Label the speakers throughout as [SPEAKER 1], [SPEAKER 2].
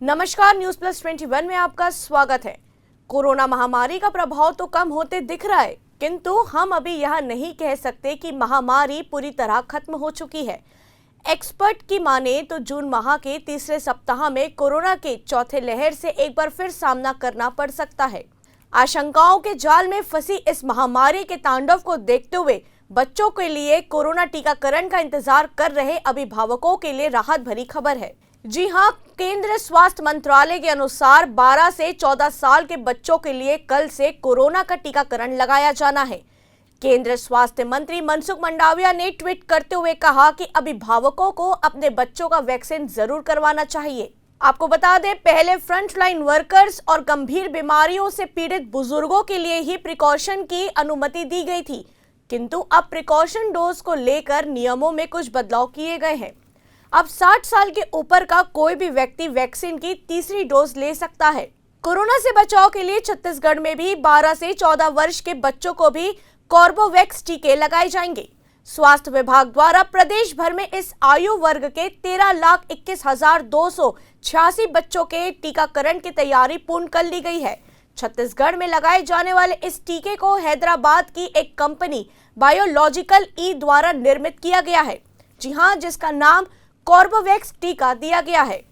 [SPEAKER 1] नमस्कार, news plus 21 में आपका स्वागत है। कोरोना महामारी का प्रभाव तो कम होते दिख रहा है, किंतु हम अभी यह नहीं कह सकते कि महामारी पूरी तरह खत्म हो चुकी है। एक्सपर्ट की माने तो जून माह के तीसरे सप्ताह में कोरोना के चौथे लहर से एक बार फिर सामना करना पड़ सकता है। आशंकाओं के जाल में फंसी इस महामारी के तांडव को देखते हुए बच्चों के लिए कोरोना टीकाकरण का इंतजार कर रहे अभिभावकों के लिए राहत भरी खबर है। जी हां, केंद्रीय स्वास्थ्य मंत्रालय के अनुसार 12 से 14 साल के बच्चों के लिए कल से कोरोना का टीकाकरण लगाया जाना है। केंद्रीय स्वास्थ्य मंत्री मनसुख मंडाविया ने ट्वीट करते हुए कहा कि अभिभावकों को अपने बच्चों का वैक्सीन जरूर करवाना चाहिए। आपको बता दें, पहले फ्रंटलाइन वर्कर्स और गंभीर बीमारियों से पीड़ित बुजुर्गों के लिए ही प्रिकॉशन की अनुमति दी गई थी, किंतु अब प्रिकॉशन डोज को लेकर नियमों में कुछ बदलाव किए गए हैं। अब 60 साल के ऊपर का कोई भी व्यक्ति वैक्सीन की तीसरी डोज ले सकता है। कोरोना से बचाव के लिए छत्तीसगढ़ में भी 12 से 14 वर्ष के बच्चों को भी कॉर्बोवैक्स टीके लगाए जाएंगे। स्वास्थ्य विभाग द्वारा प्रदेश भर में इस आयु वर्ग के 13,21,286 बच्चों के टीकाकरण की तैयारी पूर्ण कर ली गई है। छत्तीसगढ़ में लगाए जाने वाले इस टीके को हैदराबाद की एक कंपनी बायोलॉजिकल ई द्वारा निर्मित किया गया है। जी हां, जिसका नाम कॉर्बोवैक्स टीका दिया गया है।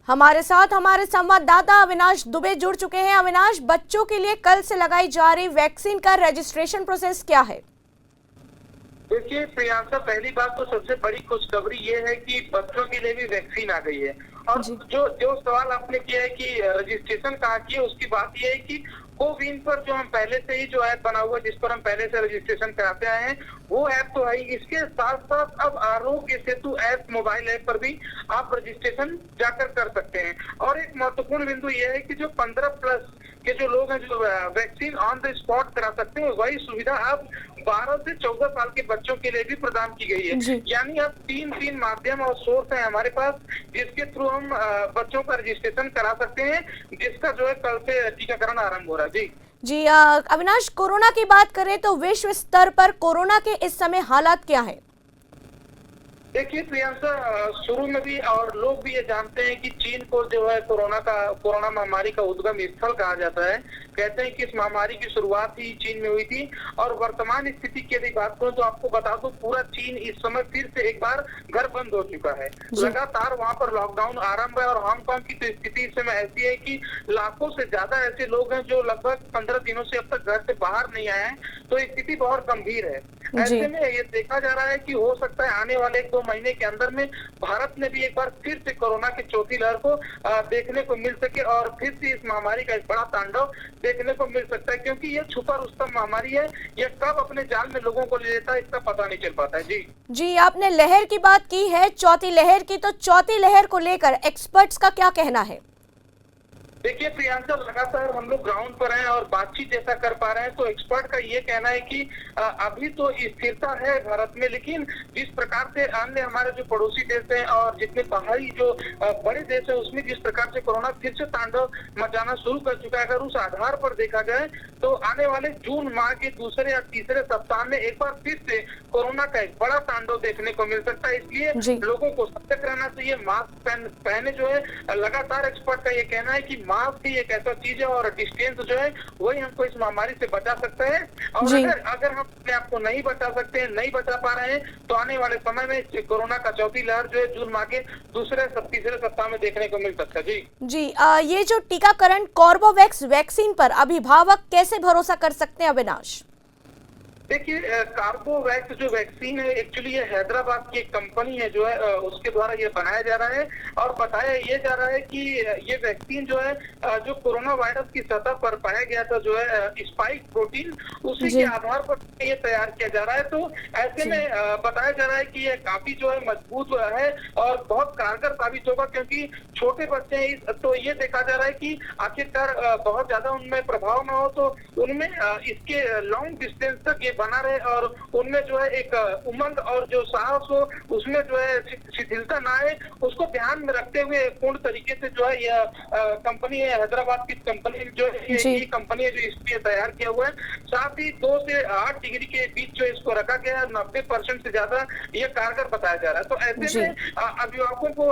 [SPEAKER 1] हमारे साथ हमारे संवाददाता अविनाश दुबे जुड़ चुके हैं। अविनाश, बच्चों के लिए कल से लगाई जा रही वैक्सीन का रजिस्ट्रेशन प्रोसेस क्या है?
[SPEAKER 2] देखिए प्रियांका, पहली बात तो सबसे बड़ी खुशखबरी ये है कि बच्चों के लिए भी वैक्सीन आ गई है। और जो सवाल आपने किया है कि रजिस्ट्रेशन कहाँ किया, उसकी बात ये है कि कोविन पर जो हम पहले से ही जो ऐप बना हुआ है, जिस पर हम पहले से रजिस्ट्रेशन कराते आए हैं, वो ऐप तो है। इसके साथ साथ अब Aarogya Setu app mobile app पर भी आप रजिस्ट्रेशन जाकर कर सकते हैं। और एक महत्वपूर्ण बिंदु ये है कि जो 15 प्लस के जो लोग हैं जो वैक्सीन ऑन द स्पॉट करा सकते हैं, वही सुविधा अब 12 से 14 साल के बच्चों के लिए भी प्रदान की गई है। यानी अब तीन माध्यम और सोर्स है हमारे पास, जिसके थ्रू हम बच्चों का रजिस्ट्रेशन करा सकते हैं, जिसका जो है कल से टीकाकरण आरंभ हो रहा है।
[SPEAKER 1] जी अविनाश, कोरोना की बात करें तो विश्व स्तर पर कोरोना के इस समय हालात क्या है?
[SPEAKER 2] देखिए प्रियांका, शुरू में भी और लोग भी ये जानते हैं कि चीन को जो है कोरोना महामारी का उद्गम स्थल कहा जाता है। कहते हैं कि इस महामारी की शुरुआत ही चीन में हुई थी। और वर्तमान स्थिति की यदि बात करूं तो आपको बता दूं, पूरा चीन इस समय फिर से एक बार घर बंद हो चुका है। लगातार वहां पर लॉकडाउन आरंभ है। और हांगकांग की तो स्थिति इस समय ऐसी है कि लाखों से ज्यादा ऐसे लोग हैं जो लगभग 15 दिनों से अब तक घर से बाहर नहीं आए हैं। तो स्थिति बहुत गंभीर है। ऐसे में ये देखा जा रहा है कि हो सकता है आने वाले 1-2 महीने के अंदर में भारत में भी एक बार फिर से कोरोना की चौथी लहर को देखने को मिल सके और फिर से इस महामारी का एक बड़ा तांडव देखने को मिल सकता है। क्योंकि ये छुपा रुस्तम महामारी है, ये कब अपने जाल में लोगों को ले लेता है इसका पता नहीं चल पाता है।
[SPEAKER 1] जी, आपने लहर की बात की है, चौथी लहर की, तो चौथी लहर को लेकर एक्सपर्ट्स का क्या कहना है?
[SPEAKER 2] देखिए प्रियांका, लगातार हम लोग ग्राउंड पर हैं और बातचीत जैसा कर पा रहे हैं, तो एक्सपर्ट का ये कहना है कि अभी तो स्थिरता है भारत में, लेकिन जिस प्रकार से अन्य हमारे जो पड़ोसी देश हैं और जितने बाहरी जो बड़े देश हैं, उसमें जिस प्रकार से कोरोना फिर से तांडव मचाना शुरू कर चुका है, अगर उस आधार पर देखा जाए तो आने वाले जून माह के दूसरे या तीसरे सप्ताह में एक बार फिर से कोरोना का एक बड़ा तांडव देखने को मिल सकता है। इसलिए लोगों को सतर्क रहना चाहिए, मास्क पहने जो है। लगातार एक्सपर्ट का ये कहना है कि मास्क ही एक ऐसा चीज है और डिस्टेंस जो है वही हमको इस महामारी से बचा सकता है। और अगर हम अपने आप को नहीं बचा सकते हैं, नहीं बचा पा रहे हैं, तो आने वाले समय में कोरोना का चौथी लहर जो है जून माह के दूसरे तीसरे सप्ताह में देखने को मिल सकता है।
[SPEAKER 1] जी ये जो टीकाकरण कॉर्बोवैक्स वैक्सीन पर अभिभावक कैसे भरोसा कर सकते हैं अविनाश?
[SPEAKER 2] देखिए कार्बोवैक्स जो वैक्सीन है, एक्चुअली ये हैदराबाद की एक कंपनी है जो है उसके द्वारा ये बनाया जा रहा है। और बताया ये जा रहा है कि ये वैक्सीन जो है जो कोरोना वायरस की सतह पर पाया गया था जो है स्पाइक प्रोटीन, उसी के आधार पर ये तैयार किया जा रहा है। तो ऐसे में बताया जा रहा है कि ये काफी जो है मजबूत है और बहुत कारगर साबित होगा, क्योंकि छोटे बच्चे हैं। तो ये देखा जा रहा है कि आखिरकार बहुत ज्यादा उनमें प्रभाव न हो, तो उनमें इसके लॉन्ग डिस्टेंस तक ये बना रहे और उनमें जो है एक उमंग और जो साहस हो उसमें जो है शिथिलता ना आए, उसको ध्यान में रखते हुए पूर्ण तरीके से जो है यह कंपनी है, हैदराबाद की कंपनी जो है ये कंपनी है जो इसलिए तैयार किया हुआ है। साथ ही 2 से 8 डिग्री के बीच जो इसको रखा गया है, 90% से ज्यादा ये कारगर बताया जा रहा है। तो ऐसे में अभिभावकों को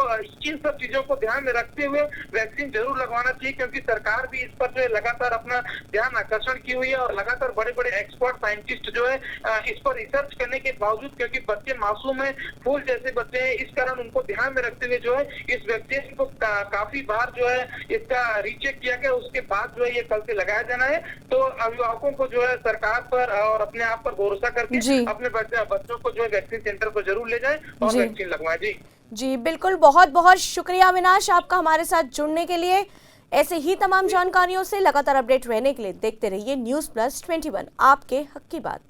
[SPEAKER 2] इन सब चीजों को ध्यान में रखते हुए वैक्सीन जरूर लगवाना चाहिए, क्योंकि सरकार भी इस पर जो है लगातार अपना ध्यान आकर्षण की हुई है और लगातार बड़े बड़े एक्सपर्ट साइंटिस्ट जो है इस पर रिसर्च करने के बावजूद, क्योंकि बच्चे मासूम है, फूल जैसे बच्चे हैं, इस कारण उनको ध्यान में रखते हुए जो है इस वैक्सीन को काफी बार जो है इसका रीचेक किया गया, उसके बाद जो है ये कल से लगाया जाना है। तो अभिभावकों को जो है सरकार पर और अपने आप पर भरोसा करके अपने बच्चों को जो है वैक्सीन सेंटर को जरूर ले जाए और वैक्सीन लगवाएं।
[SPEAKER 1] जी बिल्कुल, बहुत बहुत शुक्रिया अविनाश आपका हमारे साथ जुड़ने के लिए। ऐसे ही तमाम जानकारियों से लगातार अपडेट रहने के लिए देखते रहिए न्यूज़ प्लस 21, आपके हक की बात।